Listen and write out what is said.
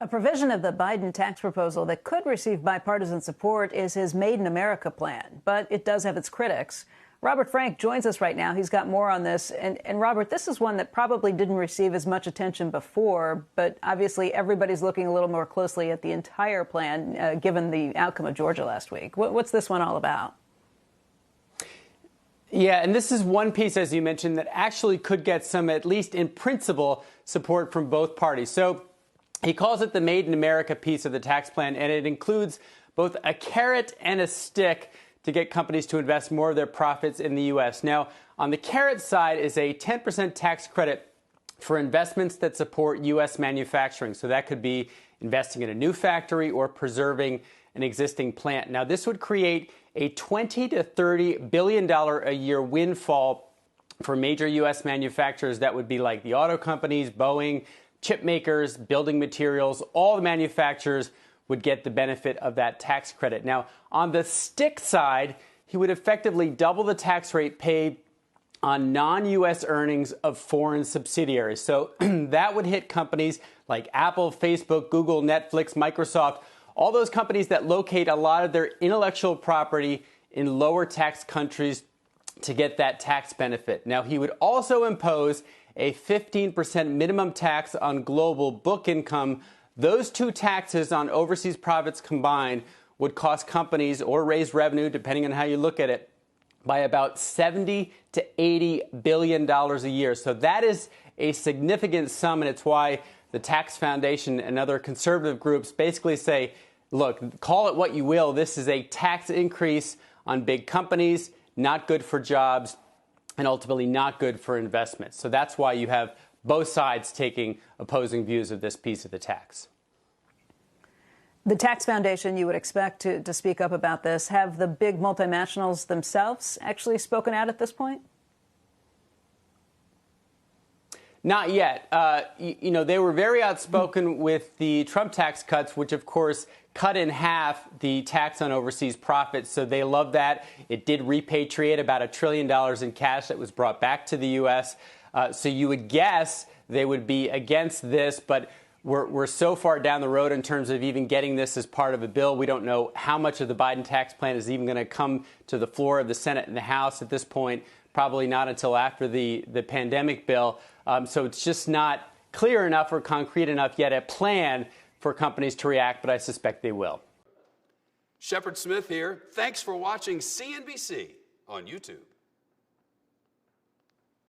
A provision of the Biden tax proposal that could receive bipartisan support is his Made in America plan, but it does have its critics. Robert Frank joins us right now. He's got more on this. And Robert, this is one that probably didn't receive as much attention before, but obviously everybody's looking a little more closely at the entire plan, given the outcome of Georgia last week. What's this one all about? Yeah, and this is one piece, as you mentioned, that actually could get some, at least in principle, support from both parties. So he calls it the Made in America piece of the tax plan, and it includes both a carrot and a stick to get companies to invest more of their profits in the U.S. Now, on the carrot side is a 10% tax credit for investments that support U.S. manufacturing. So that could be investing in a new factory or preserving an existing plant. Now, this would create a $20 to $30 billion a year windfall for major U.S. manufacturers. That would be like the auto companies, Boeing, chip makers, building materials. All the manufacturers would get the benefit of that tax credit. Now, on the stick side, he would effectively double the tax rate paid on non-U.S. earnings of foreign subsidiaries. So that would hit companies like Apple, Facebook, Google, Netflix, Microsoft, all those companies that locate a lot of their intellectual property in lower tax countries to get that tax benefit. Now, he would also impose a 15% minimum tax on global book income. Those two taxes on overseas profits combined would cost companies, or raise revenue, depending on how you look at it, by about $70 to $80 billion a year. So that is a significant sum, and it's why the Tax Foundation and other conservative groups basically say, look, call it what you will. This is a tax increase on big companies, not good for jobs, and ultimately not good for investments. So that's why you have both sides taking opposing views of this piece of the tax. The Tax Foundation, you would expect to speak up about this. Have the big multinationals themselves actually spoken out at this point? Not yet. They were very outspoken with the Trump tax cuts, which, of course, cut in half the tax on overseas profits. So they love that. It did repatriate about $1 trillion in cash that was brought back to the U.S. So you would guess they would be against this, but we're so far down the road in terms of even getting this as part of a bill. We don't know how much of the Biden tax plan is even going to come to the floor of the Senate and the House at this point. Probably not until after the pandemic bill. So it's just not clear enough or concrete enough yet a plan for companies to react, but I suspect they will. Shepard Smith here. Thanks for watching CNBC on YouTube.